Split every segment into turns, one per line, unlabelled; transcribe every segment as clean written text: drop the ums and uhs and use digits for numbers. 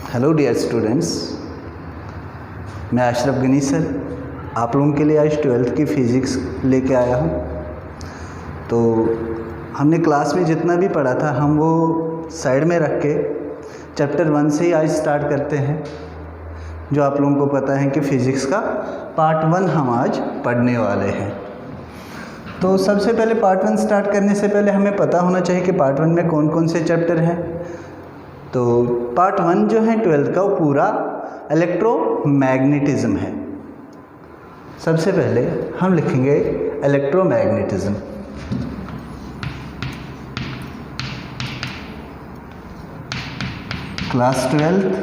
Hello dear students, मैं Ashraf Ghani sir आप लोगों के लिए आज 12th की फ़िज़िक्स लेके आया हूँ। तो हमने क्लास में जितना भी पढ़ा था हम वो साइड में रख के चैप्टर 1 से ही आज स्टार्ट करते हैं। जो आप लोगों को पता है कि फ़िज़िक्स का पार्ट 1 हम आज पढ़ने वाले हैं। तो सबसे पहले पार्ट 1 स्टार्ट करने से पहले हमें पता होना चाहिए कि पार्ट 1 में कौन कौन से चैप्टर हैं। तो पार्ट 1 जो है 12th का वो पूरा इलेक्ट्रोमैग्नेटिज्म है। सबसे पहले हम लिखेंगे electromagnetism. Class 12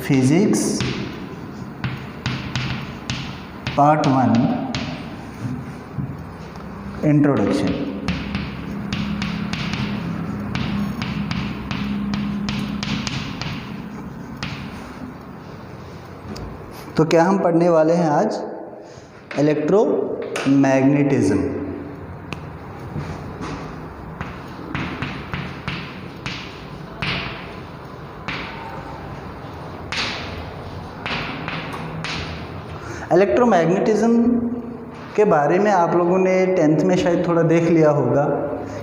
physics part 1 introduction. तो क्या हम पढ़ने वाले हैं आज? इलेक्ट्रोमैग्नेटिज्म। इलेक्ट्रोमैग्नेटिज्म के बारे में आप लोगों ने 10th में शायद थोड़ा देख लिया होगा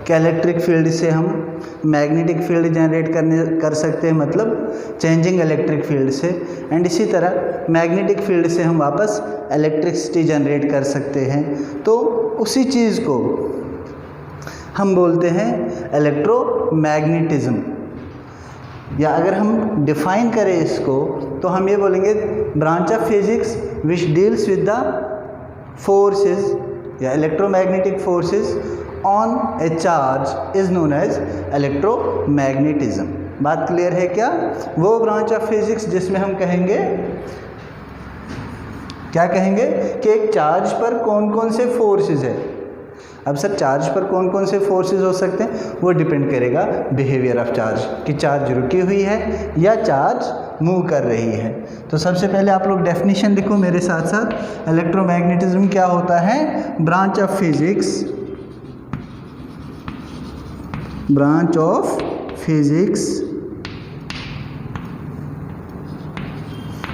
कि इलेक्ट्रिक फील्ड से हम मैग्नेटिक फील्ड जनरेट कर सकते हैं, मतलब चेंजिंग इलेक्ट्रिक फील्ड से। एंड इसी तरह मैग्नेटिक फील्ड से हम वापस इलेक्ट्रिसिटी जनरेट कर सकते हैं। तो उसी चीज़ को हम बोलते हैं इलेक्ट्रोमैग्नेटिज्म। या अगर हम डिफाइन करें इसको तो हम ये बोलेंगे branch of physics which deals with the forces या electromagnetic forces on a charge is known as electromagnetism. बात क्लियर है क्या? वो ब्रांच ऑफ फिजिक्स जिसमें हम कहेंगे, क्या कहेंगे कि एक चार्ज पर कौन कौन से फोर्सेस है। अब सर चार्ज पर कौन कौन से फोर्सेस हो सकते हैं, वो डिपेंड करेगा बिहेवियर ऑफ चार्ज, कि चार्ज रुकी हुई है या चार्ज मूव कर रही है। तो सबसे पहले आप लोग डेफिनेशन लिखो मेरे साथ साथ। इलेक्ट्रोमैग्नेटिज्म क्या होता है? Branch of physics, branch of physics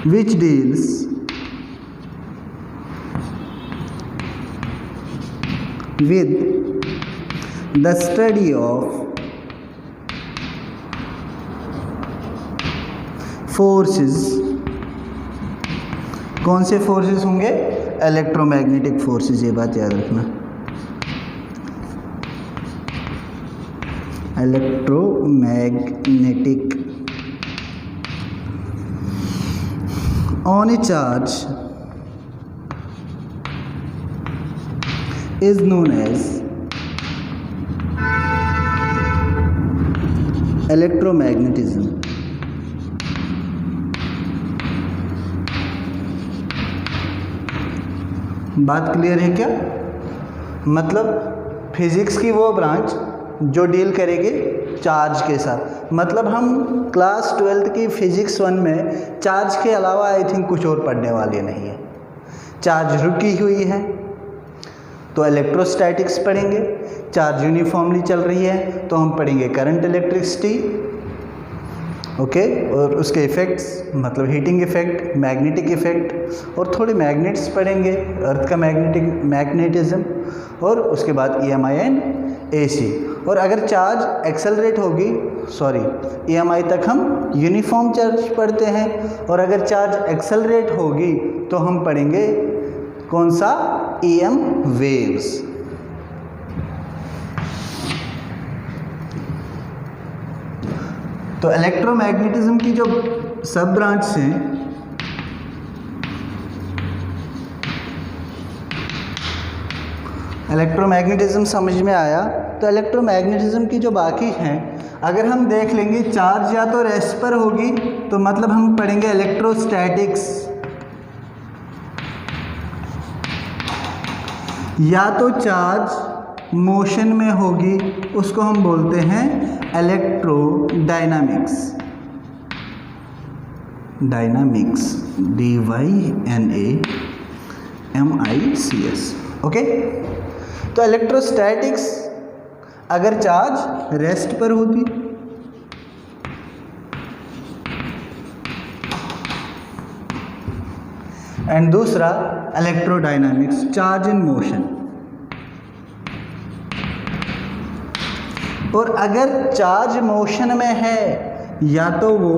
which deals with the study of forces। कौन से फोर्सेस होंगे? इलेक्ट्रोमैग्नेटिक फोर्सेस, ये बात याद रखना। Electromagnetic on a charge is known as electromagnetism। बात क्लियर है क्या? मतलब फिजिक्स की वो ब्रांच जो डील करेगी चार्ज के साथ। मतलब हम क्लास 12th की फिजिक्स 1 में चार्ज के अलावा आई थिंक कुछ और पढ़ने वाले नहीं है। चार्ज रुकी हुई है तो इलेक्ट्रोस्टैटिक्स पढ़ेंगे, चार्ज यूनिफॉर्मली चल रही है तो हम पढ़ेंगे करंट इलेक्ट्रिसिटी, ओके। और उसके इफ़ेक्ट्स मतलब हीटिंग इफ़ेक्ट, मैग्नेटिक इफ़ेक्ट, और थोड़े मैग्नेट्स पढ़ेंगे, अर्थ का मैग्नेटिज्म, और उसके बाद EMI एंड AC। और अगर चार्ज एक्सेलरेट होगी, EMI तक हम यूनिफॉर्म चार्ज पढ़ते हैं, और अगर चार्ज एक्सेलरेट होगी तो हम पढ़ेंगे कौन सा? EM waves. तो इलेक्ट्रोमैग्नेटिज्म की जो सब ब्रांच हैं, इलेक्ट्रोमैग्नेटिज्म समझ में आया। तो इलेक्ट्रोमैग्नेटिज्म की जो बाकी हैं, अगर हम देख लेंगे चार्ज या तो रेस्ट पर होगी तो मतलब हम पढ़ेंगे इलेक्ट्रोस्टैटिक्स, या तो चार्ज मोशन में होगी उसको हम बोलते हैं इलेक्ट्रोडायनामिक्स। Dynamics, DYNAMICS, okay. तो इलेक्ट्रोस्टैटिक्स अगर चार्ज रेस्ट पर होती एंड दूसरा इलेक्ट्रोडायनामिक्स, चार्ज इन मोशन। और अगर चार्ज मोशन में है या तो वो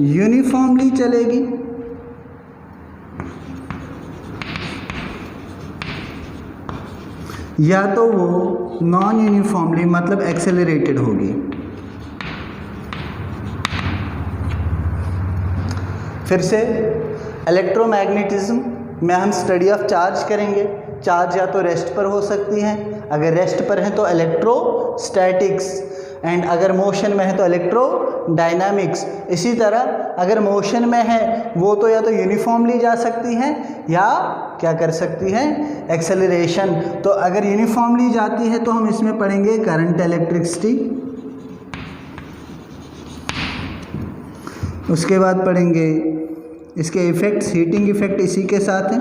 यूनिफॉर्मली चलेगी या तो वो नॉन यूनिफॉर्मली मतलब एक्सेलरेटेड होगी। फिर से इलेक्ट्रोमैग्नेटिज्म में हम स्टडी ऑफ चार्ज करेंगे। चार्ज या तो रेस्ट पर हो सकती हैं, अगर रेस्ट पर है तो इलेक्ट्रोस्टैटिक्स, एंड अगर मोशन में है तो इलेक्ट्रोडायनामिक्स। इसी तरह अगर मोशन में है वो तो या तो यूनिफॉर्मली जा सकती हैं या क्या कर सकती हैं, एक्सेलरेशन। तो अगर यूनिफॉर्मली जाती है तो हम इसमें पढ़ेंगे करंट इलेक्ट्रिसिटी, उसके बाद पढ़ेंगे इसके इफ़ेक्ट्स, हीटिंग इफ़ेक्ट इसी के साथ हैं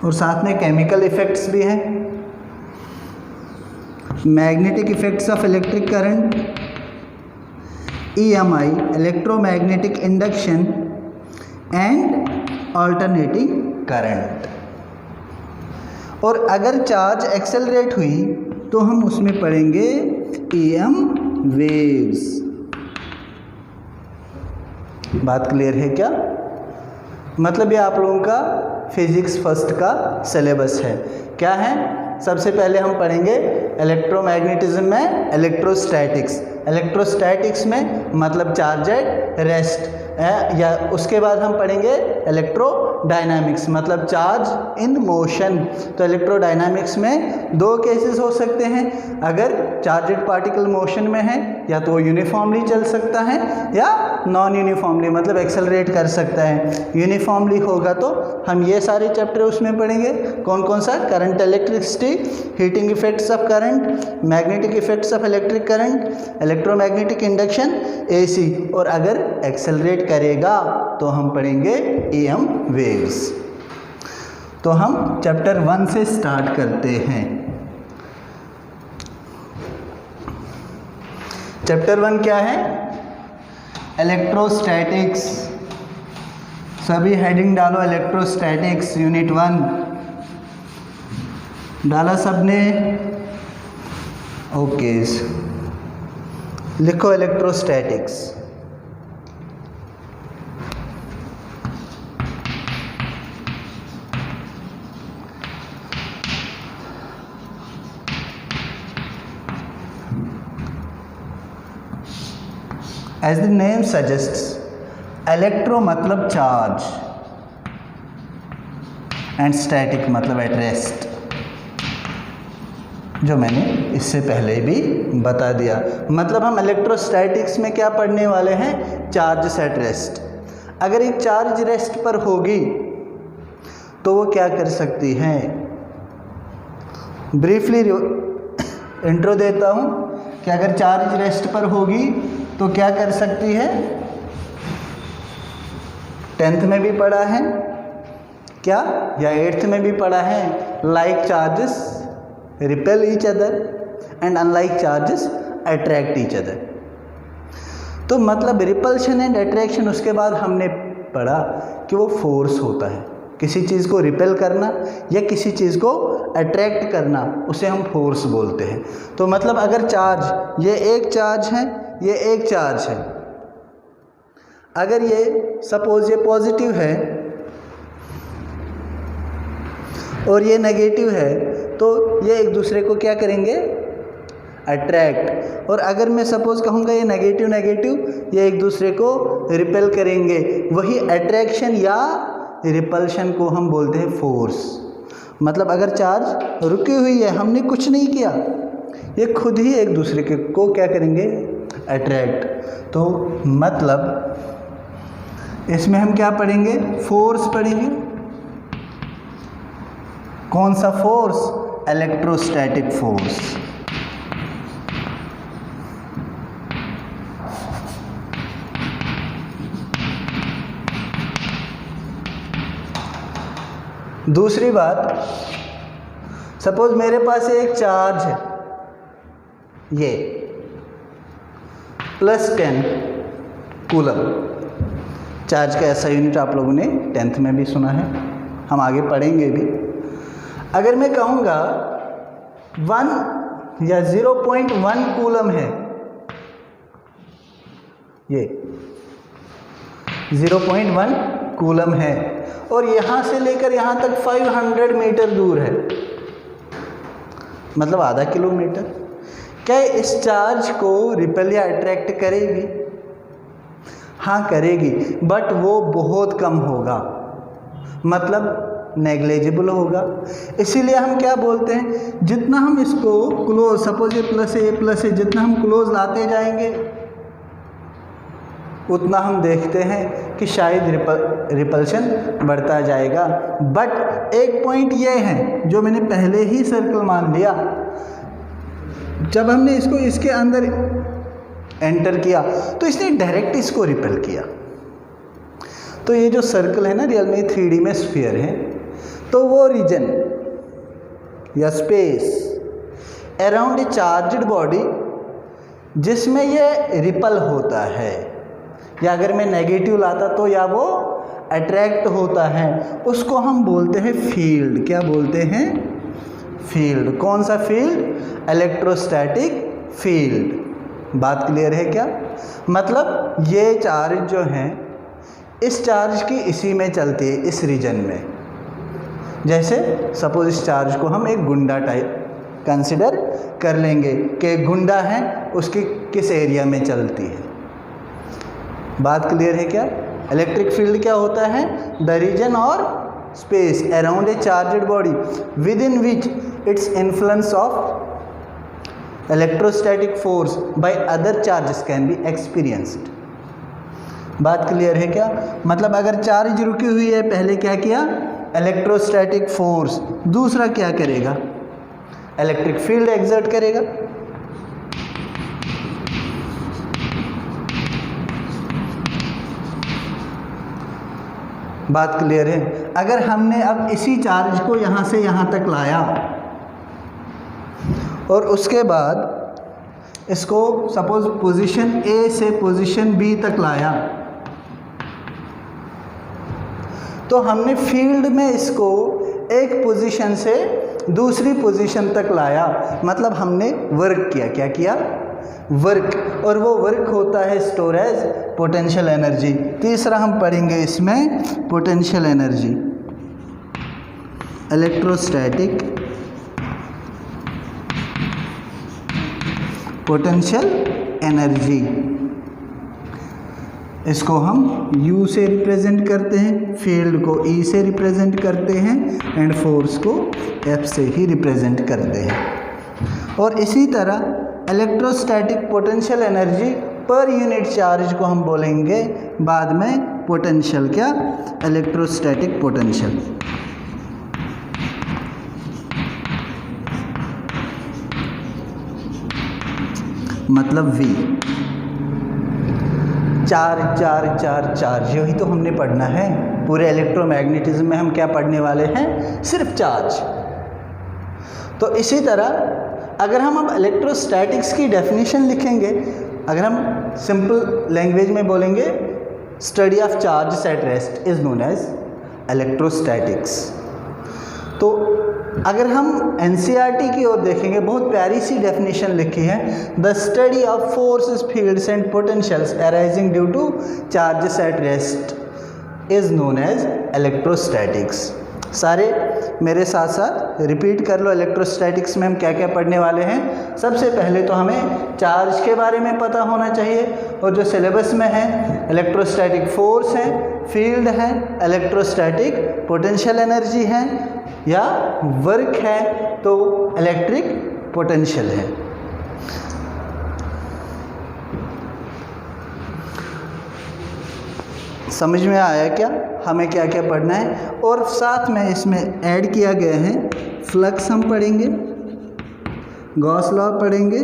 और साथ में केमिकल इफ़ेक्ट्स भी हैं, magnetic effects of electric current, EMI electromagnetic induction and alternating current. और अगर चार्ज एक्सेलरेट हुई तो हम उसमें पढ़ेंगे EM वेव्स। बात क्लियर है क्या? मतलब ये आप लोगों का फिजिक्स फर्स्ट का सिलेबस है। क्या है? सबसे पहले हम पढ़ेंगे इलेक्ट्रोमैग्नेटिज्म में इलेक्ट्रोस्टैटिक्स। इलेक्ट्रोस्टैटिक्स में मतलब चार्ज एट रेस्ट, या उसके बाद हम पढ़ेंगे इलेक्ट्रोडायनामिक्स मतलब चार्ज इन मोशन। तो इलेक्ट्रोडायनामिक्स में दो केसेस हो सकते हैं, अगर चार्जेड पार्टिकल मोशन में है या तो यूनिफॉर्मली चल सकता है या नॉन यूनिफॉर्मली मतलब एक्सेलरेट कर सकता है। यूनिफॉर्मली होगा तो हम ये सारे चैप्टर उसमें पढ़ेंगे। कौन कौन सा? Current electricity, heating effects of current, magnetic effects of electric current, electromagnetic induction, AC। और अगर एक्सेलरेट करेगा तो हम पढ़ेंगे EM वेव्स। तो हम चैप्टर 1 से स्टार्ट करते हैं। चैप्टर 1 क्या है? इलेक्ट्रोस्टैटिक्स। सभी हेडिंग डालो, इलेक्ट्रोस्टैटिक्स यूनिट 1 डाला सबने? ओके, लिखो electrostatics. As the name suggests, electro मतलब चार्ज एंड स्टैटिक मतलब एट रेस्ट, जो मैंने इससे पहले भी बता दिया। मतलब हम इलेक्ट्रोस्टैटिक्स में क्या पढ़ने वाले हैं? Charge at rest. अगर एक चार्ज रेस्ट पर होगी तो वो क्या कर सकती हैं? ब्रीफली इंट्रो देता हूँ कि अगर चार्ज रेस्ट पर होगी तो क्या कर सकती है? 10th में भी पढ़ा है क्या, या 8th में भी पढ़ा है? Like charges repel each other and unlike charges attract each other. तो मतलब रिपल्शन एंड अट्रैक्शन, उसके बाद हमने पढ़ा कि वो फोर्स होता है। किसी चीज़ को रिपेल करना या किसी चीज़ को अट्रैक्ट करना, उसे हम फोर्स बोलते हैं। तो मतलब अगर चार्ज, ये एक चार्ज है, ये एक चार्ज है, अगर ये सपोज ये पॉजिटिव है और ये नेगेटिव है, तो ये एक दूसरे को क्या करेंगे? अट्रैक्ट। और अगर मैं सपोज कहूँगा ये नेगेटिव नेगेटिव, ये एक दूसरे को रिपेल करेंगे। वही अट्रैक्शन या रिपल्शन को हम बोलते हैं फोर्स। मतलब अगर चार्ज रुकी हुई है, हमने कुछ नहीं किया, ये खुद ही एक दूसरे को क्या करेंगे? अट्रैक्ट। तो मतलब इसमें हम क्या पढ़ेंगे? फोर्स पढ़ेंगे। कौन सा फोर्स? Electrostatic force. दूसरी बात, सपोज मेरे पास एक चार्ज है, ये +10 कूलम, चार्ज का ऐसा यूनिट आप लोगों ने 10th में भी सुना है, हम आगे पढ़ेंगे भी। अगर मैं कहूँगा 1 या 0.1 कूलम है, ये 0.1 कूलम है और यहाँ से लेकर यहाँ तक 500 मीटर दूर है, मतलब आधा किलोमीटर। क्या इस चार्ज को रिपेल या अट्रैक्ट करेगी? हाँ करेगी, बट वो बहुत कम होगा, मतलब नेग्लिजिबल होगा। इसीलिए हम क्या बोलते हैं, जितना हम इसको क्लोज, सपोज ये प्लस ए जितना हम क्लोज लाते जाएंगे उतना हम देखते हैं कि शायद रिपल्शन बढ़ता जाएगा। बट एक पॉइंट ये है जो मैंने पहले ही सर्कल मान लिया, जब हमने इसको इसके अंदर एंटर किया तो इसने डायरेक्ट इसको रिपेल किया। तो ये जो सर्कल है ना, रियल में 3D में स्फीयर है, तो वो रीजन या space around a charged body जिसमें ये रिपल होता है, या अगर मैं नेगेटिव लाता तो या वो अट्रैक्ट होता है, उसको हम बोलते हैं फील्ड। क्या बोलते हैं? फील्ड। कौन सा फील्ड? Electrostatic field. बात क्लियर है क्या? मतलब ये चार्ज जो हैं, इस चार्ज की इसी में चलती है, इस रीजन में। जैसे सपोज इस चार्ज को हम एक गुंडा टाइप कंसिडर कर लेंगे कि गुंडा है, उसकी किस एरिया में चलती है। बात क्लियर है क्या? इलेक्ट्रिक फील्ड क्या होता है? द रीजन और space around a charged body with in which its influence of electrostatic force by other charges can be experienced. बात क्लियर है क्या? मतलब अगर चार्ज रुकी हुई है, पहले क्या किया? इलेक्ट्रोस्टैटिक फोर्स, दूसरा क्या करेगा? इलेक्ट्रिक फील्ड एक्सर्ट करेगा। बात क्लियर है? अगर हमने अब इसी चार्ज को यहाँ से यहाँ तक लाया और उसके बाद इसको सपोज पोजीशन ए से पोजीशन बी तक लाया, तो हमने फील्ड में इसको एक पोजीशन से दूसरी पोजीशन तक लाया, मतलब हमने वर्क किया। क्या किया? वर्क। और वो वर्क होता है स्टोरेज पोटेंशियल एनर्जी। तीसरा हम पढ़ेंगे इसमें potential energy, electrostatic potential energy. इसको हम U से रिप्रेजेंट करते हैं, फील्ड को E से रिप्रेजेंट करते हैं एंड फोर्स को F से ही रिप्रेजेंट करते हैं। और इसी तरह electrostatic potential energy per unit charge को हम बोलेंगे बाद में पोटेंशियल। क्या? Electrostatic potential. मतलब V। चार्ज, यही तो हमने पढ़ना है। पूरे इलेक्ट्रोमैग्नेटिज्म में हम क्या पढ़ने वाले हैं? सिर्फ चार्ज। तो इसी तरह अगर हम अब इलेक्ट्रोस्टैटिक्स की डेफिनेशन लिखेंगे, अगर हम सिंपल लैंग्वेज में बोलेंगे, study of charge at rest is known as electrostatics. तो अगर हम एनसीईआरटी की ओर देखेंगे, बहुत प्यारी सी डेफिनेशन लिखी है, the study of forces, fields and potentials arising due to charges at rest is known as electrostatics. सारे मेरे साथ साथ रिपीट कर लो, इलेक्ट्रोस्टैटिक्स में हम क्या क्या पढ़ने वाले हैं। सबसे पहले तो हमें चार्ज के बारे में पता होना चाहिए, और जो सिलेबस में है इलेक्ट्रोस्टैटिक फोर्स है, फील्ड है, इलेक्ट्रोस्टैटिक पोटेंशियल एनर्जी है या वर्क है, तो इलेक्ट्रिक पोटेंशियल है। समझ में आया क्या हमें क्या क्या पढ़ना है? और साथ में इसमें ऐड किया गया है फ्लक्स हम पढ़ेंगे, गॉस लॉ पढ़ेंगे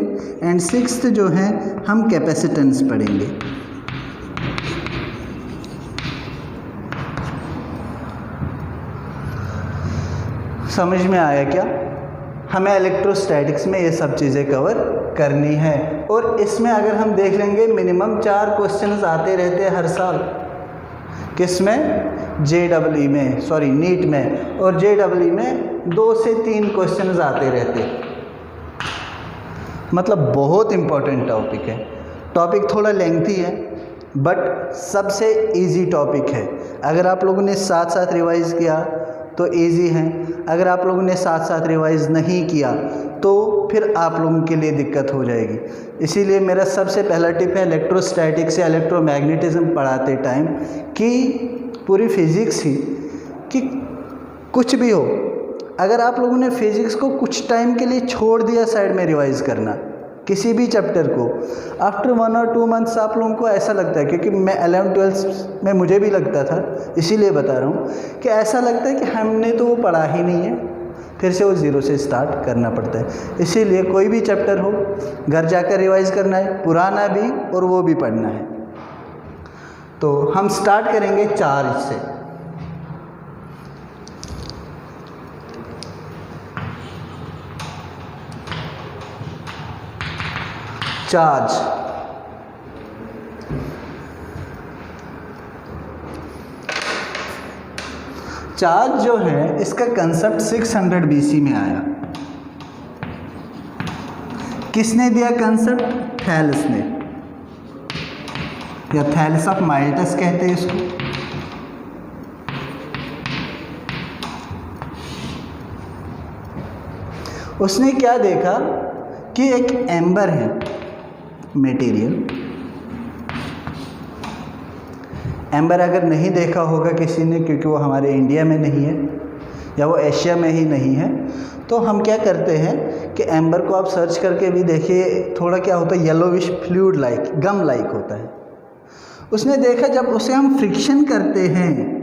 एंड सिक्स्थ जो है हम कैपेसिटेंस पढ़ेंगे। समझ में आया क्या? हमें इलेक्ट्रोस्टैटिक्स में ये सब चीज़ें कवर करनी है, और इसमें अगर हम देख लेंगे मिनिमम 4 क्वेश्चंस आते रहते हैं हर साल। किस में? JEE में, सॉरी नीट में, और JEE में 2 से 3 क्वेश्चंस आते रहते। मतलब बहुत इम्पोर्टेंट टॉपिक है। टॉपिक थोड़ा लेंथी है बट सबसे इजी टॉपिक है। अगर आप लोगों ने साथ साथ रिवाइज़ किया तो इजी है, अगर आप लोगों ने साथ साथ रिवाइज़ नहीं किया तो फिर आप लोगों के लिए दिक्कत हो जाएगी। इसीलिए मेरा सबसे पहला टिप है इलेक्ट्रोस्टैटिक्स या इलेक्ट्रोमैग्नेटिज्म पढ़ाते टाइम कि पूरी फिज़िक्स ही कि कुछ भी हो, अगर आप लोगों ने फिज़िक्स को कुछ टाइम के लिए छोड़ दिया साइड में रिवाइज़ करना किसी भी चैप्टर को, आफ्टर 1 और 2 मंथ्स आप लोगों को ऐसा लगता है, क्योंकि मैं 11th-12th में मुझे भी लगता था, इसीलिए बता रहा हूँ कि ऐसा लगता है कि हमने तो वो पढ़ा ही नहीं है, फिर से वो 0 से स्टार्ट करना पड़ता है। इसीलिए कोई भी चैप्टर हो घर जाकर रिवाइज़ करना है, पुराना भी और वो भी पढ़ना है। तो हम स्टार्ट करेंगे चार्ज से। चार्ज चार्ज जो है इसका कंसेप्ट 600 BC में आया। किसने दिया कंसेप्ट? थैलेस ने, या थैलेस ऑफ माइल्टस कहते हैं इसको। उसने क्या देखा कि एक एम्बर है मटेरियल। एम्बर अगर नहीं देखा होगा किसी ने, क्योंकि वो हमारे इंडिया में नहीं है या वो एशिया में ही नहीं है, तो हम क्या करते हैं कि एम्बर को आप सर्च करके भी देखिए, थोड़ा क्या होता है येलोविश फ्लूइड लाइक, गम लाइक होता है। उसने देखा जब उसे हम फ्रिक्शन करते हैं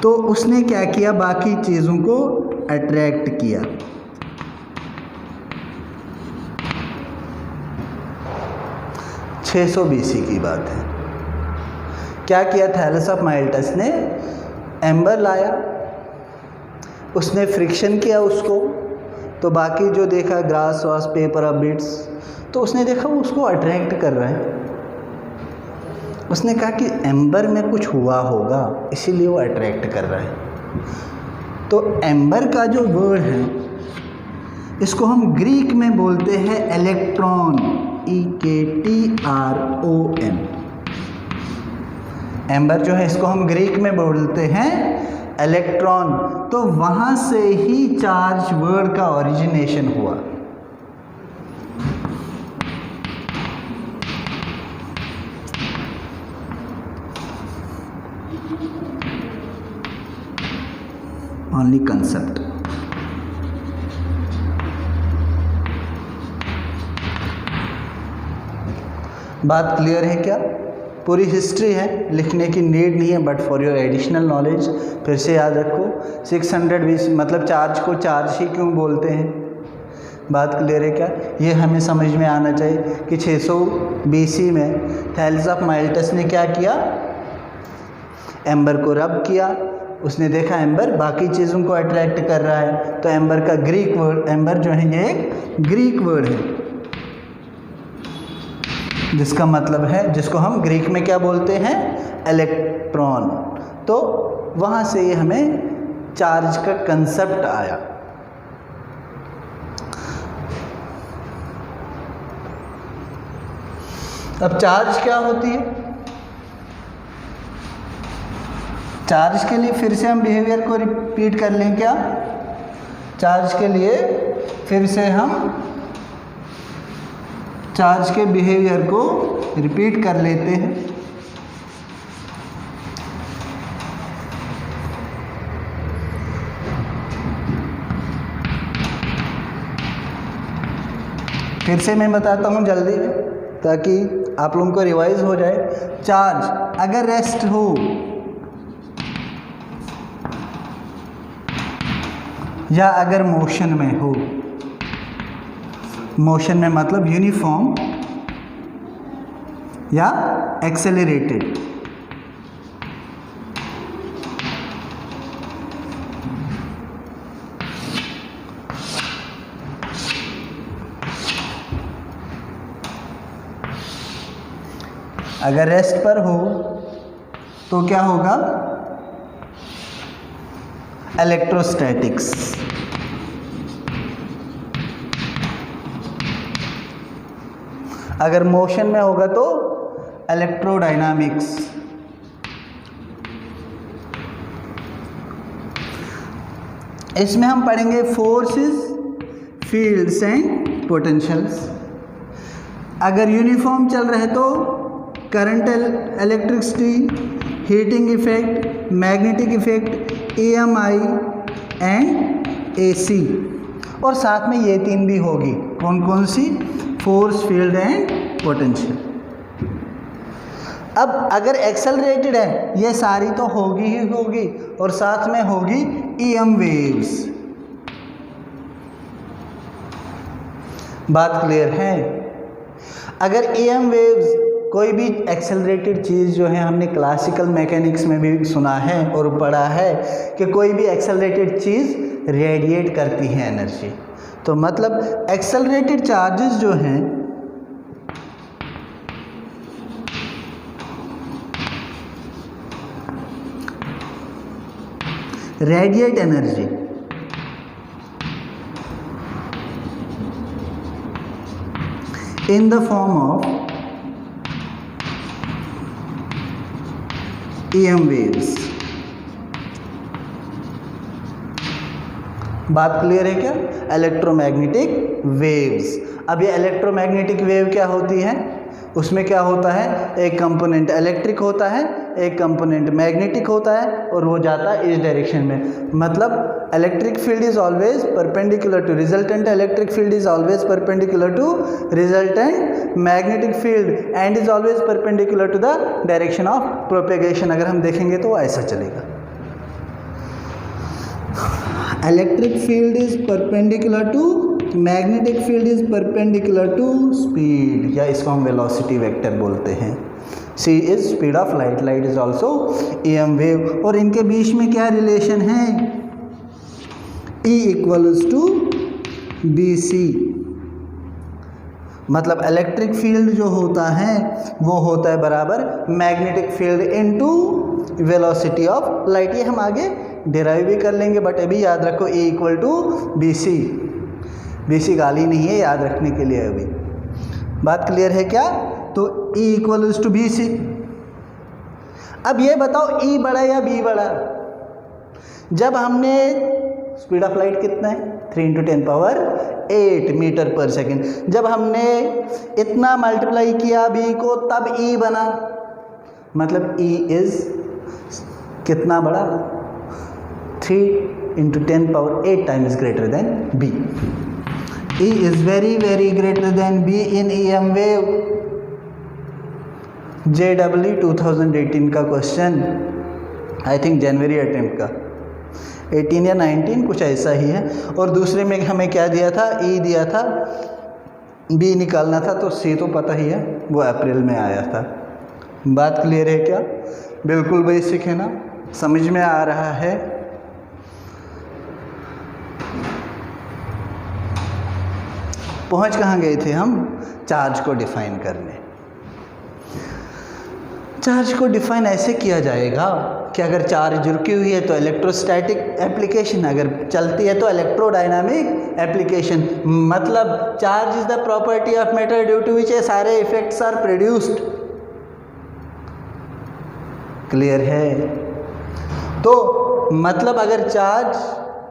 तो उसने क्या किया, बाकी चीज़ों को अट्रैक्ट किया। (600 BC की बात है। क्या किया थैलेस ऑफ माइल्टस ने? एम्बर लाया, उसने फ्रिक्शन किया उसको, तो बाकी जो देखा ग्रास वास पेपर और बिट्स, तो उसने देखा वो उसको अट्रैक्ट कर रहा है। उसने कहा कि एम्बर में कुछ हुआ होगा इसीलिए वो अट्रैक्ट कर रहा है। तो एम्बर का जो वर्ड है इसको हम ग्रीक में बोलते हैं इलेक्ट्रॉन, EKTRON। एम्बर जो है इसको हम ग्रीक में बोलते हैं इलेक्ट्रॉन। तो वहाँ से ही चार्ज वर्ड का ओरिजिनेशन हुआ। Only concept. बात क्लियर है क्या? पूरी हिस्ट्री है, लिखने की नीड नहीं है, but for your additional knowledge फिर से याद रखो 600 BC मतलब चार्ज को चार्ज ही क्यों बोलते हैं। बात क्लियर है क्या? ये हमें समझ में आना चाहिए कि 600 BC में थैलेस ऑफ माइल्टस ने क्या किया, एम्बर को रब किया। उसने देखा एम्बर बाकी चीज़ों को अट्रैक्ट कर रहा है, तो एम्बर का ग्रीक वर्ड, एम्बर जो है ये एक ग्रीक वर्ड है जिसका मतलब है, जिसको हम ग्रीक में क्या बोलते हैं, इलेक्ट्रॉन। तो वहाँ से ये हमें चार्ज का कंसेप्ट आया। अब चार्ज क्या होती है? चार्ज के लिए फिर से हम बिहेवियर को रिपीट कर लें क्या? चार्ज के लिए फिर से हम चार्ज के बिहेवियर को रिपीट कर लेते हैं। फिर से मैं बताता हूँ जल्दी में ताकि आप लोगों को रिवाइज हो जाए। चार्ज अगर रेस्ट हो या अगर मोशन में हो, मोशन में मतलब यूनिफॉर्म या एक्सेलरेटेड, अगर रेस्ट पर हो तो क्या होगा, इलेक्ट्रोस्टैटिक्स। अगर मोशन में होगा तो इलेक्ट्रोडायनामिक्स। इसमें हम पढ़ेंगे फोर्सेस, फील्ड्स एंड पोटेंशियल्स। अगर यूनिफॉर्म चल रहे तो current, electricity, heating effect, magnetic effect, EMI and AC। और साथ में ये तीन भी होगी, कौन कौन सी, फोर्स, फील्ड एंड पोटेंशियल। अब अगर एक्सेलरेटेड है, ये सारी तो होगी ही होगी, और साथ में होगी EM वेव्स। बात क्लियर है? अगर EM वेव्स, कोई भी एक्सेलरेटेड चीज़ जो है, हमने क्लासिकल मैकेनिक्स में भी सुना है और पढ़ा है कि कोई भी एक्सेलरेटेड चीज़ रेडिएट करती है एनर्जी। तो मतलब एक्सेलरेटेड चार्जेस जो हैं radiate energy. In the form of EM waves. बात क्लियर है क्या? Electromagnetic waves. अब ये इलेक्ट्रोमैग्नेटिक वेव क्या होती है, उसमें क्या होता है, एक कंपोनेंट इलेक्ट्रिक होता है, एक कंपोनेंट मैग्नेटिक होता है, और वो जाता है इस डायरेक्शन में। मतलब electric field is always perpendicular to resultant, electric field is always perpendicular to resultant magnetic field and is always perpendicular to the direction of propagation. अगर हम देखेंगे तो ऐसा चलेगा, electric field is perpendicular to magnetic field is perpendicular to speed, या इसको हम velocity vector बोलते हैं। c is speed of light, light is also EM wave. और इनके बीच में क्या रिलेशन है, E इक्वल्स टू BC। मतलब इलेक्ट्रिक फील्ड जो होता है वो होता है बराबर magnetic field into velocity of light. ये हम आगे डिराइव भी कर लेंगे, बट अभी याद रखो E equal to BC। BC गाली नहीं है, याद रखने के लिए। अभी बात क्लियर है क्या? तो E इक्वल्स टू BC। अब ये बताओ E बड़ा या B बड़ा? जब हमने स्पीड ऑफ लाइट कितना है, 3 × 10⁸ मीटर पर सेकेंड, जब हमने इतना मल्टीप्लाई किया B को तब E बना। मतलब E इज कितना बड़ा, 3 × 10⁸ times greater than B। E is very very greater than B in EM wave. JEE 2018 का question, I think January attempt का, 18 या 19 कुछ ऐसा ही है। और दूसरे में हमें क्या दिया था, E दिया था, B निकालना था, तो C तो पता ही है, वो अप्रैल में आया था। बात क्लियर है क्या? बिल्कुल बेसिक है ना, समझ में आ रहा है? पहुंच कहाँ गए थे हम? चार्ज को डिफाइन करने। चार्ज को डिफाइन ऐसे किया जाएगा कि अगर चार्ज रुकी हुई है तो इलेक्ट्रोस्टैटिक एप्लीकेशन, अगर चलती है तो इलेक्ट्रोडायनामिक एप्लीकेशन। मतलब charge is the property of matter due to which a सारे इफेक्ट्स आर प्रोड्यूस्ड। क्लियर है? तो मतलब अगर चार्ज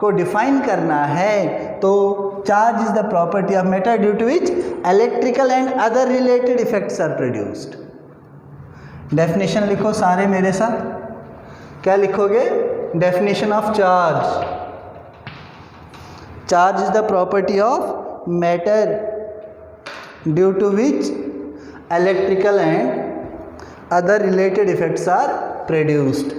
को डिफाइन करना है तो charge is the property of matter due to which electrical and other related effects are produced. Definition लिखो सारे मेरे साथ। क्या लिखोगे? Definition of charge. Charge is the property of matter due to which electrical and other related effects are produced.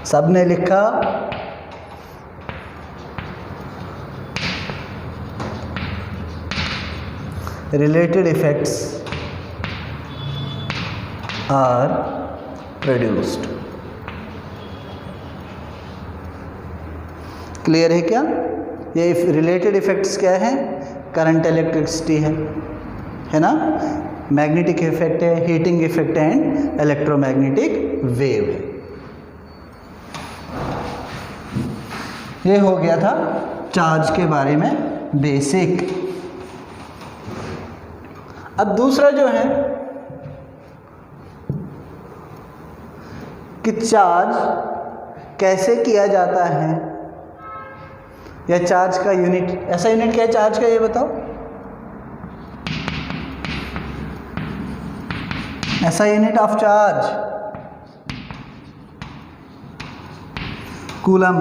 सबने लिखा? related effects are produced. Clear है क्या? ये रिलेटेड इफेक्ट्स क्या है? करंट, इलेक्ट्रिसिटी है ना, मैग्नेटिक इफेक्ट है, हीटिंग इफेक्ट है एंड इलेक्ट्रोमैग्नेटिक वेव है। ये हो गया था चार्ज के बारे में बेसिक। अब दूसरा जो है कि चार्ज कैसे किया जाता है, या चार्ज का यूनिट, ऐसा यूनिट क्या है चार्ज का, ये बताओ। ऐसा unit of charge coulomb,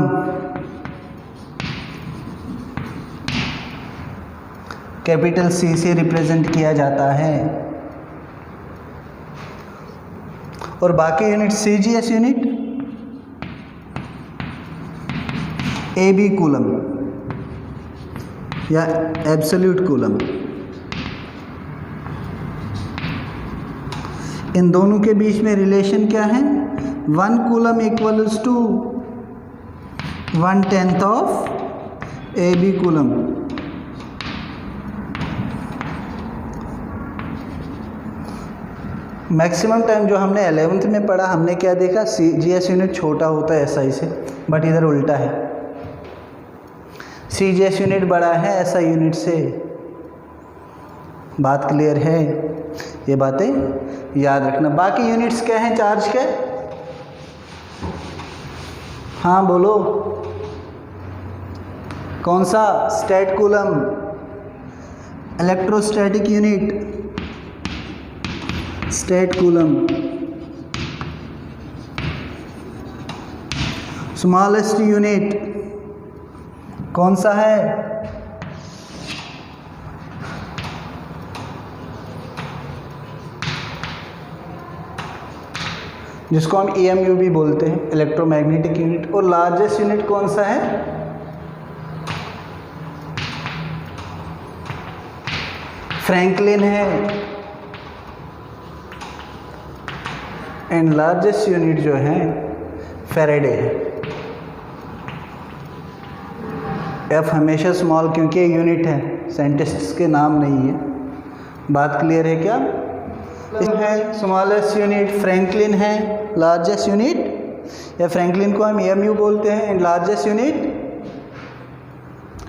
capital C से रिप्रेजेंट किया जाता है, और बाकी unit CGS unit AB coulomb या एब्सोल्यूट कूलम। इन दोनों के बीच में रिलेशन क्या है? 1 coulomb equals to 1/10 of AB coulomb. Maximum time जो हमने 11th में पढ़ा, हमने क्या देखा? CGS यूनिट छोटा होता है SI से, बट इधर उल्टा है, CGS यूनिट बड़ा है SI यूनिट से। बात क्लियर है? ये बातें याद रखना। बाकी यूनिट्स क्या हैं चार्ज के? हाँ बोलो, कौन सा? Stat coulomb, electrostatic unit stat coulomb, smallest unit कौन सा है? जिसको हम EMU भी बोलते हैं, इलेक्ट्रोमैग्नेटिक यूनिट। और लार्जेस्ट यूनिट कौन सा है? फ्रैंकलिन है। एंड लार्जेस्ट यूनिट जो है फैराडे है। F हमेशा स्मॉल, क्योंकि ये यूनिट है, साइंटिस्ट्स के नाम नहीं है। बात क्लियर है क्या? है स्मॉलेस्ट यूनिट फ्रैंकलिन है, लार्जेस्ट यूनिट, या फ्रैंकलिन को हम EMU बोलते हैं, एंड लार्जेस्ट यूनिट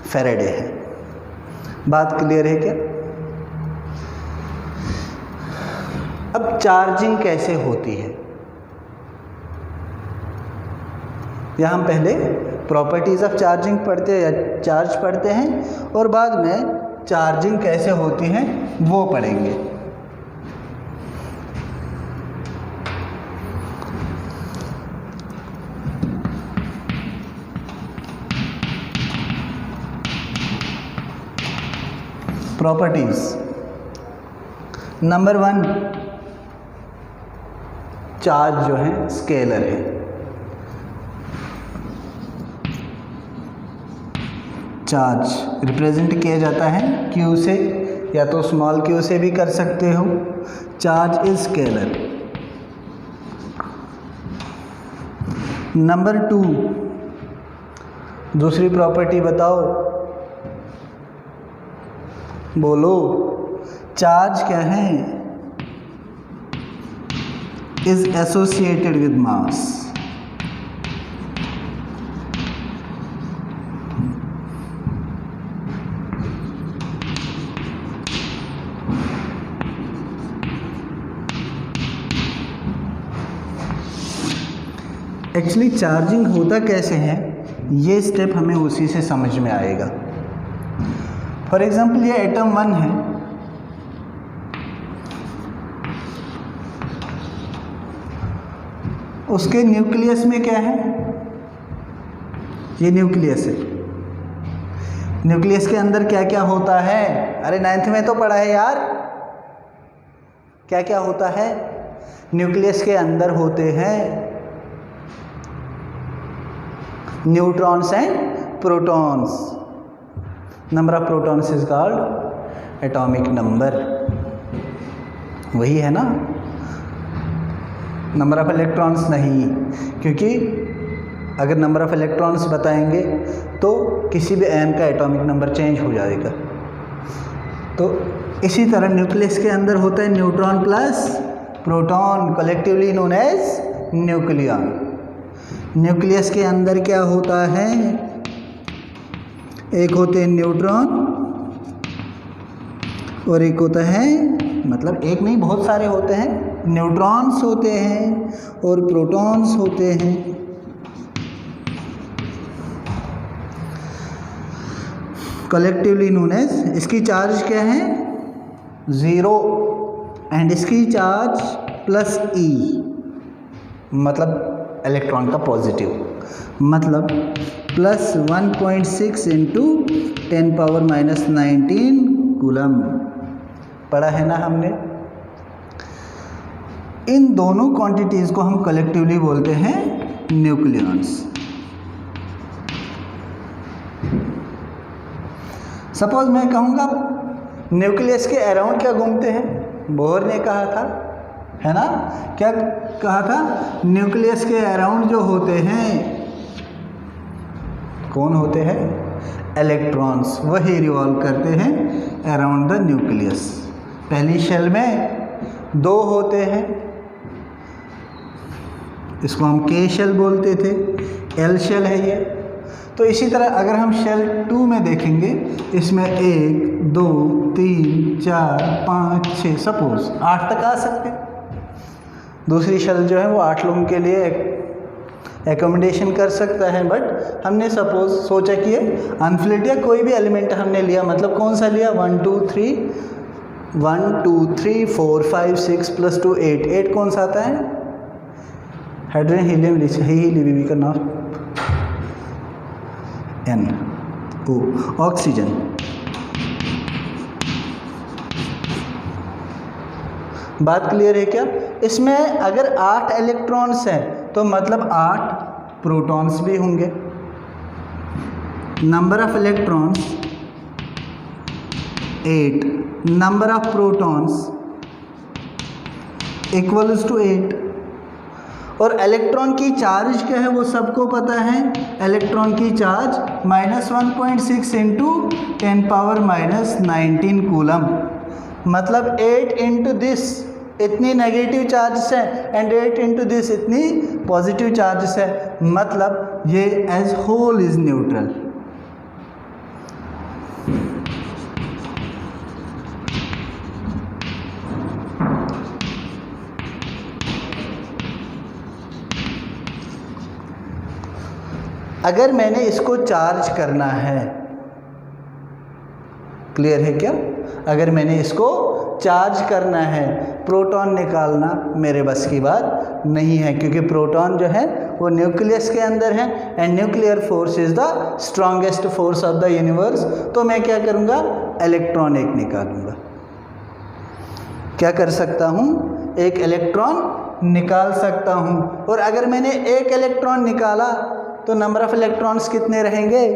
फैराडे है। बात क्लियर है क्या? अब चार्जिंग कैसे होती है, या हम पहले प्रॉपर्टीज़ ऑफ चार्जिंग पढ़ते हैं या चार्ज पढ़ते हैं, और बाद में चार्जिंग कैसे होती है वो पढ़ेंगे। प्रॉपर्टीज नंबर 1, चार्ज जो है स्केलर है। चार्ज रिप्रेजेंट किया जाता है Q से, या तो स्मॉल q से भी कर सकते हो। Charge is scalar. नंबर 2, दूसरी प्रॉपर्टी बताओ, बोलो। चार्ज क्या है? Is associated with mass. Actually charging होता कैसे है, ये स्टेप हमें उसी से समझ में आएगा। फॉर एग्जाम्पल ये एटम 1 है, उसके न्यूक्लियस में क्या है? ये न्यूक्लियस है। न्यूक्लियस के अंदर क्या क्या होता है? अरे 9th में तो पढ़ा है यार। क्या क्या होता है? न्यूक्लियस के अंदर होते हैं neutrons and protons. Number of protons is called atomic number, वही है ना, नंबर ऑफ इलेक्ट्रॉन्स नहीं, क्योंकि अगर नंबर ऑफ इलेक्ट्रॉन्स बताएंगे तो किसी भी आयन का एटॉमिक नंबर चेंज हो जाएगा। तो इसी तरह न्यूक्लियस के अंदर होता है neutron plus proton, collectively known as nucleon. Nucleus के अंदर क्या होता है, एक होते हैं न्यूट्रॉन और एक होता है, मतलब एक नहीं बहुत सारे होते हैं, न्यूट्रॉन्स होते हैं और प्रोटॉन्स होते हैं। कलेक्टिवली नोन एज, इसकी चार्ज क्या है 0 एंड इसकी चार्ज प्लस ई, मतलब इलेक्ट्रॉन का पॉजिटिव, मतलब प्लस 1.6 इंटू 10⁻⁻19 कूलम। पढ़ा है ना हमने। इन दोनों क्वांटिटीज़ को हम कलेक्टिवली बोलते हैं न्यूक्लियॉन्स। सपोज मैं कहूँगा न्यूक्लियस के अराउंड क्या घूमते हैं, बोहर ने कहा था, है ना, क्या कहा था, न्यूक्लियस के अराउंड जो होते हैं कौन होते हैं, इलेक्ट्रॉन्स, वही रिवॉल्व करते हैं अराउंड द न्यूक्लियस। पहली शेल में 2 होते हैं, इसको हम के शेल बोलते थे, एल शेल है ये। तो इसी तरह अगर हम शेल 2 में देखेंगे, इसमें 1 2 3 4 5 6 सपोज 8 तक आ सकते हैं। दूसरी शेल जो है वो 8 लोगों के लिए एकोमोडेशन कर सकता है, बट हमने सपोज सोचा कि अनफ्लिट या कोई भी एलिमेंट हमने लिया, मतलब कौन सा लिया 1 2 3 4 5 6 प्लस 2 8, 8 कौन सा आता है, हाइड्रोजन हीलियम का नाम N O, ऑक्सीजन। बात क्लियर है क्या। इसमें अगर 8 इलेक्ट्रॉन्स हैं तो मतलब 8 प्रोटॉन्स भी होंगे। Number of electrons 8, number of protons equals to 8, और इलेक्ट्रॉन की चार्ज क्या है वो सबको पता है, इलेक्ट्रॉन की चार्ज -1.6 इंटू 10⁻⁻19 कूलम, मतलब 8 इंटू दिस इतनी नेगेटिव चार्जेस है एंड 8 इंटू दिस इतनी पॉजिटिव चार्जेस है, मतलब ये एज होल इज न्यूट्रल। अगर मैंने इसको चार्ज करना है, क्लियर है क्या, अगर मैंने इसको चार्ज करना है, प्रोटॉन निकालना मेरे बस की बात नहीं है, क्योंकि प्रोटॉन जो है वो न्यूक्लियस के अंदर है and nuclear force is the strongest force of the universe. तो मैं क्या करूँगा, इलेक्ट्रॉन एक निकालूंगा। क्या कर सकता हूँ, एक इलेक्ट्रॉन निकाल सकता हूँ, और अगर मैंने एक इलेक्ट्रॉन निकाला तो नंबर ऑफ इलेक्ट्रॉन्स कितने रहेंगे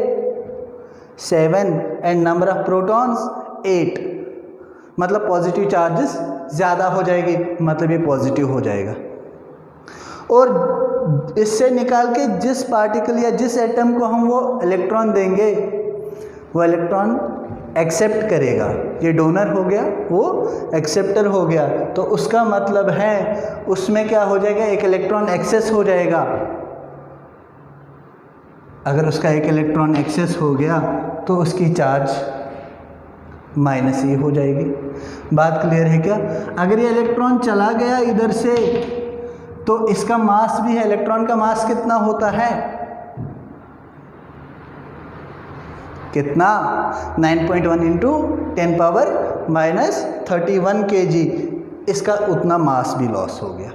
7 एंड नंबर ऑफ प्रोटॉन्स 8, मतलब पॉजिटिव चार्जेस ज़्यादा हो जाएगी, मतलब ये पॉजिटिव हो जाएगा। और इससे निकाल के जिस पार्टिकल या जिस एटम को हम वो इलेक्ट्रॉन देंगे वो इलेक्ट्रॉन एक्सेप्ट करेगा, ये डोनर हो गया, वो एक्सेप्टर हो गया, तो उसका मतलब है उसमें क्या हो जाएगा, एक इलेक्ट्रॉन एक्सेस हो जाएगा। अगर उसका एक इलेक्ट्रॉन एक्सेस हो गया तो उसकी चार्ज -e हो जाएगी। बात क्लियर है क्या। अगर ये इलेक्ट्रॉन चला गया इधर से तो इसका मास भी है, इलेक्ट्रॉन का मास कितना होता है, कितना 9.1 इंटू 10⁻⁻31 kg, इसका उतना मास भी लॉस हो गया।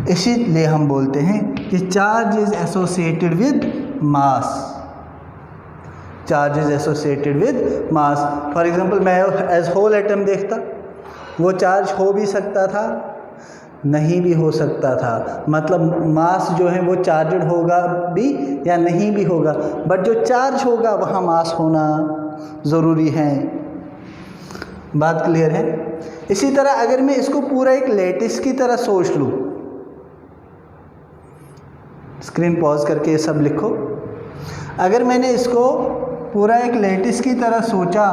इसीलिए हम बोलते हैं कि charge is associated with mass, charge is associated with mass. For example मैं एज होल एटम देखता, वो चार्ज हो भी सकता था, नहीं भी हो सकता था, मतलब मास जो है वो चार्जड होगा भी या नहीं भी होगा, बट जो चार्ज होगा वहाँ मास होना ज़रूरी है। बात क्लियर है। इसी तरह अगर मैं इसको पूरा एक लैटिस की तरह सोच लूँ, स्क्रीन पॉज करके ये सब लिखो। अगर मैंने इसको पूरा एक लैटिस की तरह सोचा,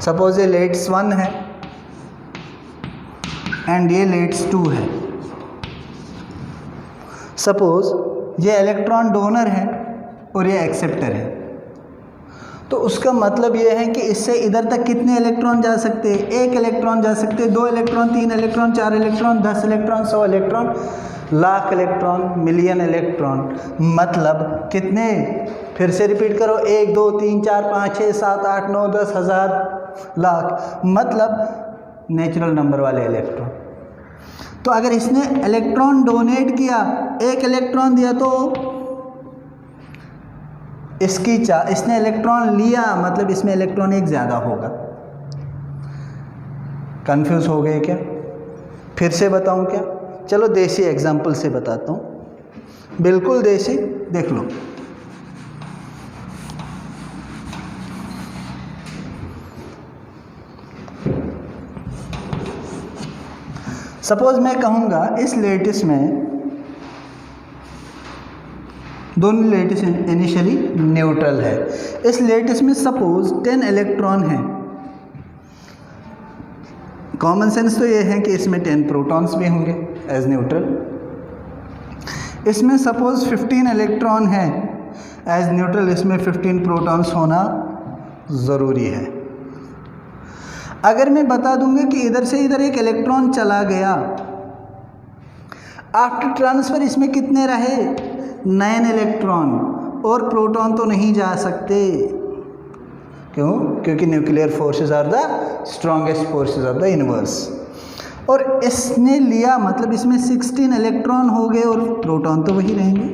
सपोज ये लेट्स 1 है एंड ये लेट्स 2 है। सपोज ये इलेक्ट्रॉन डोनर है और ये एक्सेप्टर है, तो उसका मतलब ये है कि इससे इधर तक कितने इलेक्ट्रॉन जा सकते हैं? 1 इलेक्ट्रॉन जा सकते हैं, 2 electron, 3 electron, 4 electron, 10 electron, 100 electron, lakh electron, million electron. मतलब कितने? फिर से रिपीट करो, 1 2 3 4 5 6 7 8 9 10 हज़ार लाख, मतलब नेचुरल नंबर वाले इलेक्ट्रॉन। तो अगर इसने इलेक्ट्रॉन डोनेट किया, 1 इलेक्ट्रॉन दिया, तो इसने इलेक्ट्रॉन लिया, मतलब इसमें इलेक्ट्रॉन एक ज़्यादा होगा। कंफ्यूज हो गए क्या? फिर से बताऊं क्या? चलो देसी एग्जाम्पल से बताता हूँ, बिल्कुल देसी, देख लो। सपोज मैं कहूँगा इस लेटिस में, दोनों लेटिस इनिशियली न्यूट्रल है, इस लेटिस में सपोज 10 इलेक्ट्रॉन है। कॉमन सेंस तो ये है कि इसमें 10 प्रोटॉन्स भी होंगे एज न्यूट्रल। इसमें सपोज 15 इलेक्ट्रॉन है एज न्यूट्रल, इसमें 15 प्रोटॉन्स होना ज़रूरी है। अगर मैं बता दूंगा कि इधर से इधर एक इलेक्ट्रॉन चला गया, आफ्टर ट्रांसफ़र इसमें कितने रहे? 9 इलेक्ट्रॉन, और प्रोटॉन तो नहीं जा सकते। क्यों? क्योंकि nuclear forces are the strongest forces of the universe. और इसने लिया, मतलब इसमें 16 इलेक्ट्रॉन हो गए और प्रोटॉन तो वही रहेंगे।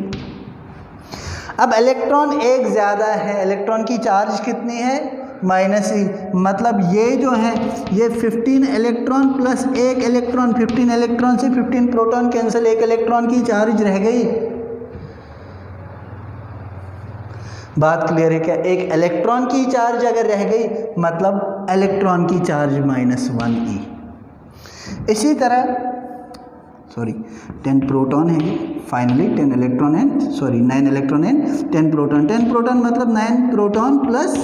अब इलेक्ट्रॉन एक ज़्यादा है, इलेक्ट्रॉन की चार्ज कितनी है? -e, मतलब ये जो है ये 15 इलेक्ट्रॉन प्लस 1 इलेक्ट्रॉन, 15 इलेक्ट्रॉन से 15 प्रोटॉन कैंसिल, 1 इलेक्ट्रॉन की चार्ज रह गई। बात क्लियर है क्या? एक इलेक्ट्रॉन की चार्ज अगर रह गई, मतलब इलेक्ट्रॉन की चार्ज -1e। इसी तरह 10 प्रोटॉन है, फाइनली 10 इलेक्ट्रॉन है, 9 इलेक्ट्रॉन है, 10 प्रोटॉन। 10 प्रोटॉन मतलब 9 प्रोटॉन प्लस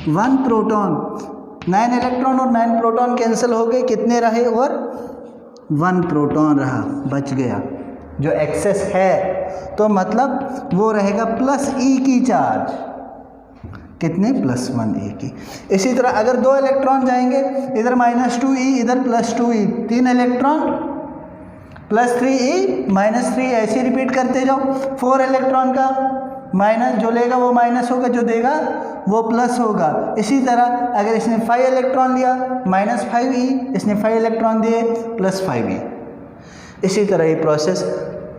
1 प्रोटॉन। 9 इलेक्ट्रॉन और 9 प्रोटॉन कैंसिल हो गए, कितने रहे? और 1 प्रोटॉन रहा, बच गया जो एक्सेस है, तो मतलब वो रहेगा +e की चार्ज। कितने? +1e की। इसी तरह अगर 2 इलेक्ट्रॉन जाएंगे, इधर -2e, इधर +2e, 3 इलेक्ट्रॉन +3e -3, ऐसे रिपीट करते जाओ। 4 इलेक्ट्रॉन का माइनस जो लेगा वो माइनस होगा, जो देगा वो प्लस होगा। इसी तरह अगर इसने 5 इलेक्ट्रॉन लिया, -5e, इसने 5 इलेक्ट्रॉन दिए, +5e। इसी तरह ये प्रोसेस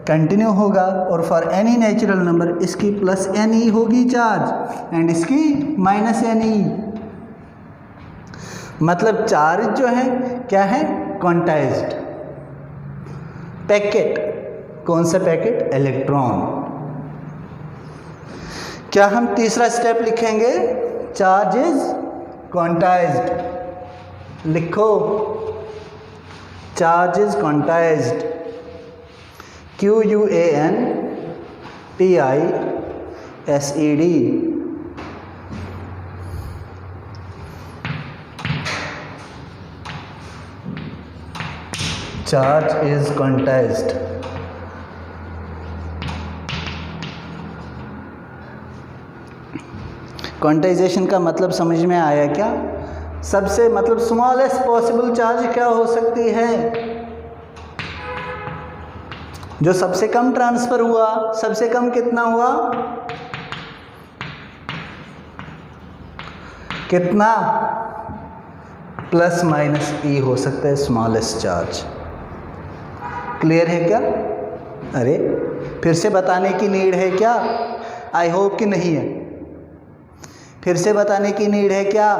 कंटिन्यू होगा, और फॉर एनी नेचुरल नंबर इसकी +ne होगी चार्ज एंड इसकी -ne। मतलब चार्ज जो है क्या है? क्वांटाइज्ड। पैकेट, कौन सा पैकेट? इलेक्ट्रॉन। क्या हम तीसरा स्टेप लिखेंगे? Charge is quantised. लिखो, charge is quantised, QUANTISED। Charge is quantised. Quantisation का मतलब समझ में आया क्या? सबसे मतलब स्मॉलेस्ट पॉसिबल चार्ज क्या हो सकती है? जो सबसे कम ट्रांसफर हुआ, सबसे कम कितना हुआ? कितना? +- हो सकता है स्मॉलेस्ट चार्ज। क्लियर है क्या? अरे फिर से बताने की नीड है क्या? आई होप कि नहीं है। फिर से बताने की नीड है क्या?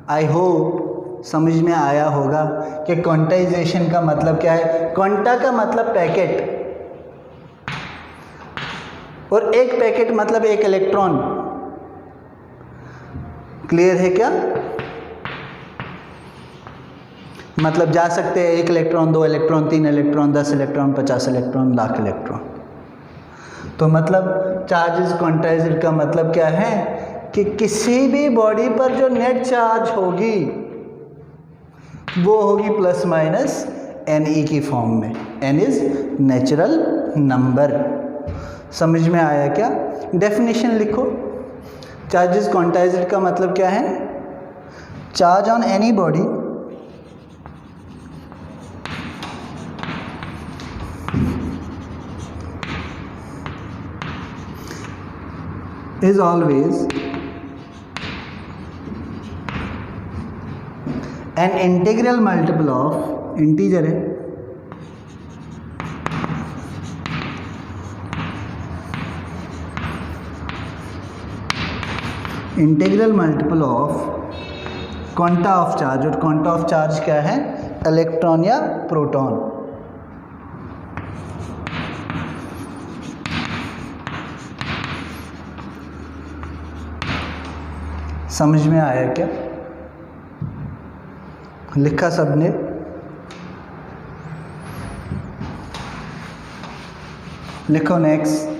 आई होप समझ में आया होगा कि क्वांटाइजेशन का मतलब क्या है। क्वांटा का मतलब पैकेट, और एक पैकेट मतलब एक इलेक्ट्रॉन। क्लियर है क्या? मतलब जा सकते हैं 1 electron, 2 electron, 3 electron, 10 electron, 50 electron, lakh electron. तो मतलब चार्ज इज क्वांटाइज्ड का मतलब क्या है कि किसी भी बॉडी पर जो नेट चार्ज होगी वो होगी प्लस माइनस Ne की फॉर्म में। n is natural number. समझ में आया क्या? डेफिनेशन लिखो। चार्ज इज क्वांटाइज्ड का मतलब क्या है? Charge on any body is always an integral multiple of integer है integral multiple of quanta of charge. और क्वांटा ऑफ चार्ज क्या है? इलेक्ट्रॉन या प्रोटॉन। समझ में आया क्या? लिखा सबने? लिखो next.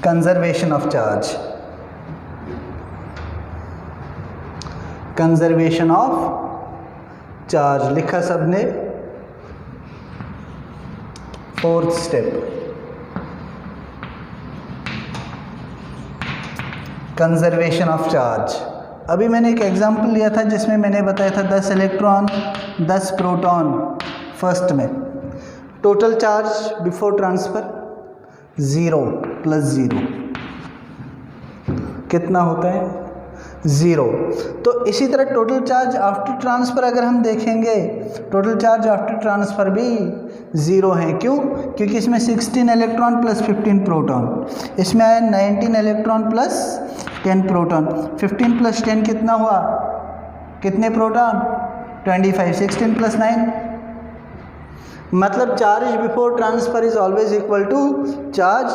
Conservation of charge. Conservation of charge लिखा सबने? 4th step conservation of charge. अभी मैंने एक एग्जांपल लिया था जिसमें मैंने बताया था 10 इलेक्ट्रॉन 10 प्रोटॉन फर्स्ट में। टोटल चार्ज बिफोर ट्रांसफ़र 0 + 0 कितना होता है? 0। तो इसी तरह टोटल चार्ज आफ्टर ट्रांसफ़र अगर हम देखेंगे, टोटल चार्ज आफ्टर ट्रांसफ़र भी 0 है। क्यों? क्योंकि इसमें 16 इलेक्ट्रॉन + 15 प्रोटॉन, इसमें आया 19 इलेक्ट्रॉन + 10 प्रोटॉन। 15 + 10 कितना हुआ? कितने प्रोटॉन? 25। 16 + 9 मतलब charge before transfer is always equal to charge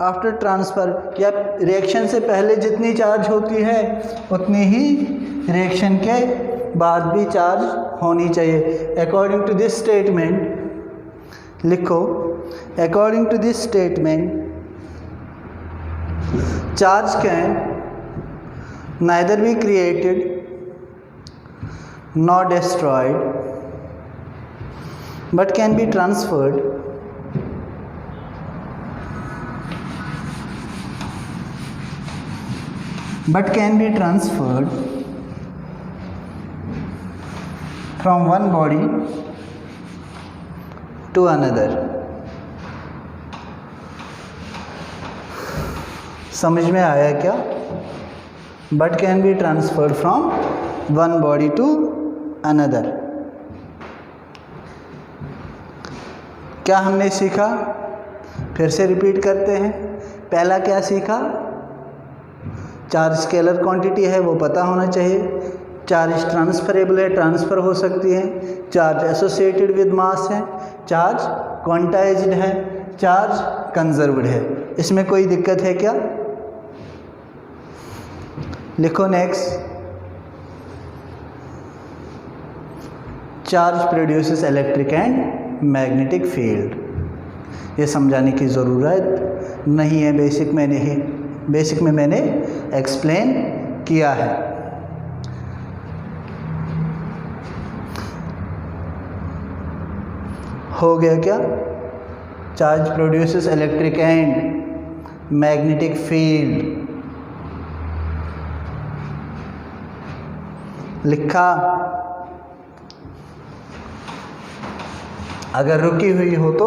after transfer. या रिएक्शन से पहले जितनी चार्ज होती है उतनी ही रिएक्शन के बाद भी चार्ज होनी चाहिए। अकॉर्डिंग टू दिस स्टेटमेंट लिखो, according to this statement charge can neither be created nor destroyed but can be transferred from one body to another। समझ में आया क्या? but can be transferred from one body to another। क्या हमने सीखा? फिर से रिपीट करते हैं। पहला क्या सीखा? चार्ज स्केलर क्वांटिटी है वो पता होना चाहिए। चार्ज ट्रांसफरेबल है, ट्रांसफ़र हो सकती है। चार्ज एसोसिएटेड विद मास है। चार्ज क्वांटाइज्ड है। चार्ज कंजर्व्ड है। इसमें कोई दिक्कत है क्या? लिखो next. Charge produces electric and magnetic field. ये समझाने की ज़रूरत नहीं है, बेसिक में मैंने एक्सप्लेन किया है। हो गया क्या? Charge produces electric and magnetic field लिखा। अगर रुकी हुई हो तो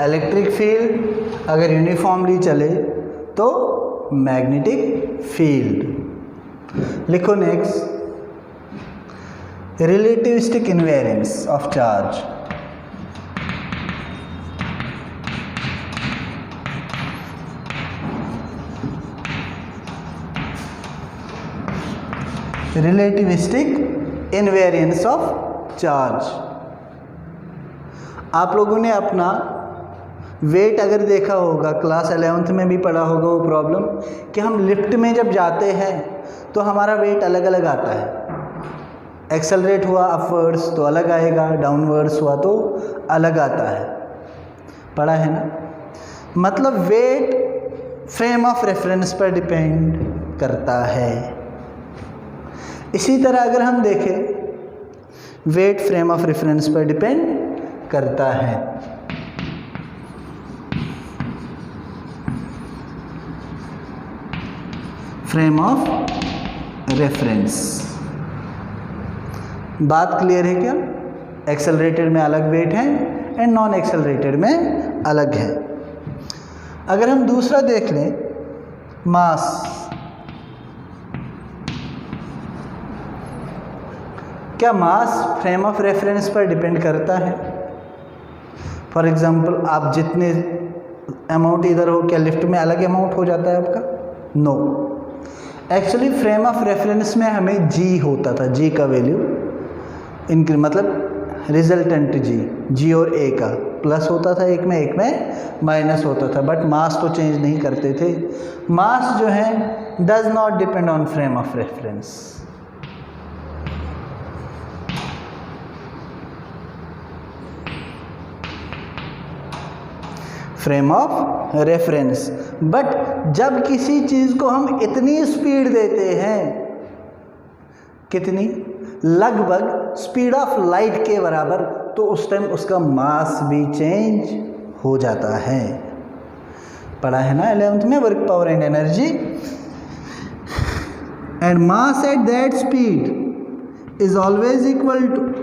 इलेक्ट्रिक फील्ड, अगर यूनिफॉर्मली चले तो मैग्नेटिक फील्ड। लिखो next. Relativistic invariance of charge. Relativistic invariance of charge. आप लोगों ने अपना वेट अगर देखा होगा, क्लास 11th में भी पढ़ा होगा वो प्रॉब्लम, कि हम लिफ्ट में जब जाते हैं तो हमारा वेट अलग अलग आता है। एक्सेलरेट हुआ अपवर्ड्स तो अलग आएगा, डाउनवर्ड्स हुआ तो अलग आता है, पढ़ा है ना। मतलब वेट फ्रेम ऑफ रेफरेंस पर डिपेंड करता है। इसी तरह अगर हम देखें, वेट फ्रेम ऑफ रेफरेंस पर डिपेंड करता है। फ्रेम ऑफ रेफरेंस, बात क्लियर है क्या? एक्सेलरेटेड में अलग वेट है एंड नॉन एक्सेलरेटेड में अलग है। अगर हम दूसरा देख लें, मास, क्या मास फ्रेम ऑफ रेफरेंस पर डिपेंड करता है? फॉर एग्जांपल, आप जितने अमाउंट इधर हो, क्या लिफ्ट में अलग अमाउंट हो जाता है आपका? No. Actually frame of reference में हमें जी होता था, जी का वैल्यू मतलब रिजल्टेंट जी और ए का प्लस होता था एक में माइनस होता था, बट मास तो चेंज नहीं करते थे। मास जो है does not depend on frame of reference. Frame of reference, but जब किसी चीज़ को हम इतनी स्पीड देते हैं, कितनी, लगभग स्पीड ऑफ लाइट के बराबर, तो उस टाइम उसका मास भी चेंज हो जाता है। पढ़ा है ना 11th में, work power and energy. And mass at that speed is always equal to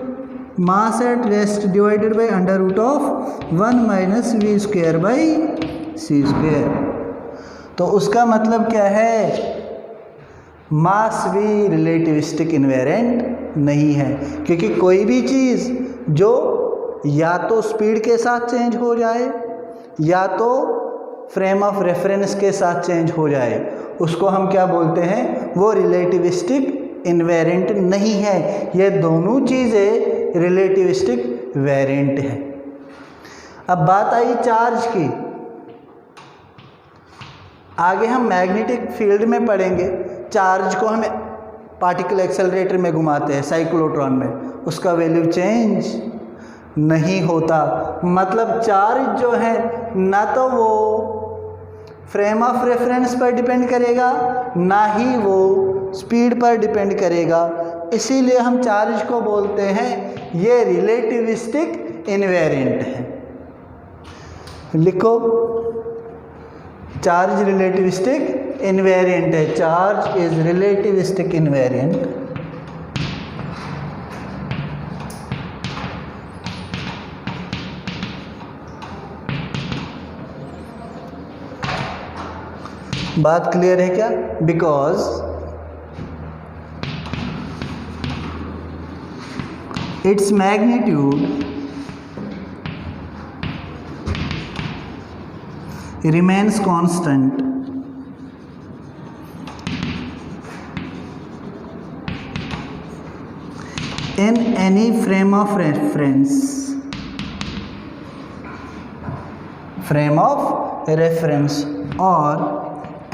mass at rest divided by under root of 1 minus v square by c square. तो उसका मतलब क्या है? मास भी रिलेटिविस्टिक इन्वेरिएंट नहीं है, क्योंकि कोई भी चीज़ जो या तो स्पीड के साथ चेंज हो जाए या तो फ्रेम ऑफ रेफरेंस के साथ चेंज हो जाए, उसको हम क्या बोलते हैं? वो रिलेटिविस्टिक इन्वेरिएंट नहीं है। ये दोनों चीज़ें रिलेटिविस्टिक वेरिएंट है। अब बात आई चार्ज की। आगे हम मैग्नेटिक फील्ड में पढ़ेंगे, चार्ज को हम पार्टिकल एक्सेलरेटर में घुमाते हैं, साइक्लोट्रॉन में, उसका वैल्यू चेंज नहीं होता। मतलब चार्ज जो है ना तो वो फ्रेम ऑफ रेफरेंस पर डिपेंड करेगा, ना ही वो स्पीड पर डिपेंड करेगा। इसीलिए हम चार्ज को बोलते हैं ये रिलेटिविस्टिक इन्वेरिएंट है। लिखो, चार्ज रिलेटिविस्टिक इन्वेरिएंट है। Charge is relativistic invariant. बात क्लियर है क्या? Because its magnitude remains constant in any frame of reference or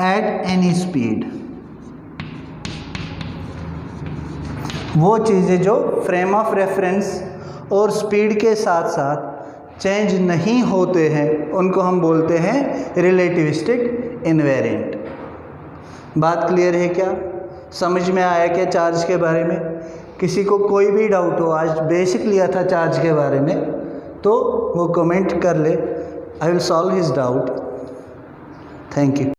at any speed। वो चीज़ें जो फ्रेम ऑफ रेफरेंस और स्पीड के साथ साथ चेंज नहीं होते हैं, उनको हम बोलते हैं रिलेटिविस्टिक इन्वेरिएंट। बात क्लियर है क्या? समझ में आया क्या चार्ज के बारे में? किसी को कोई भी डाउट हो, आज बेसिक लिया था चार्ज के बारे में, तो वो कमेंट कर ले, I will solve his doubt. Thank you.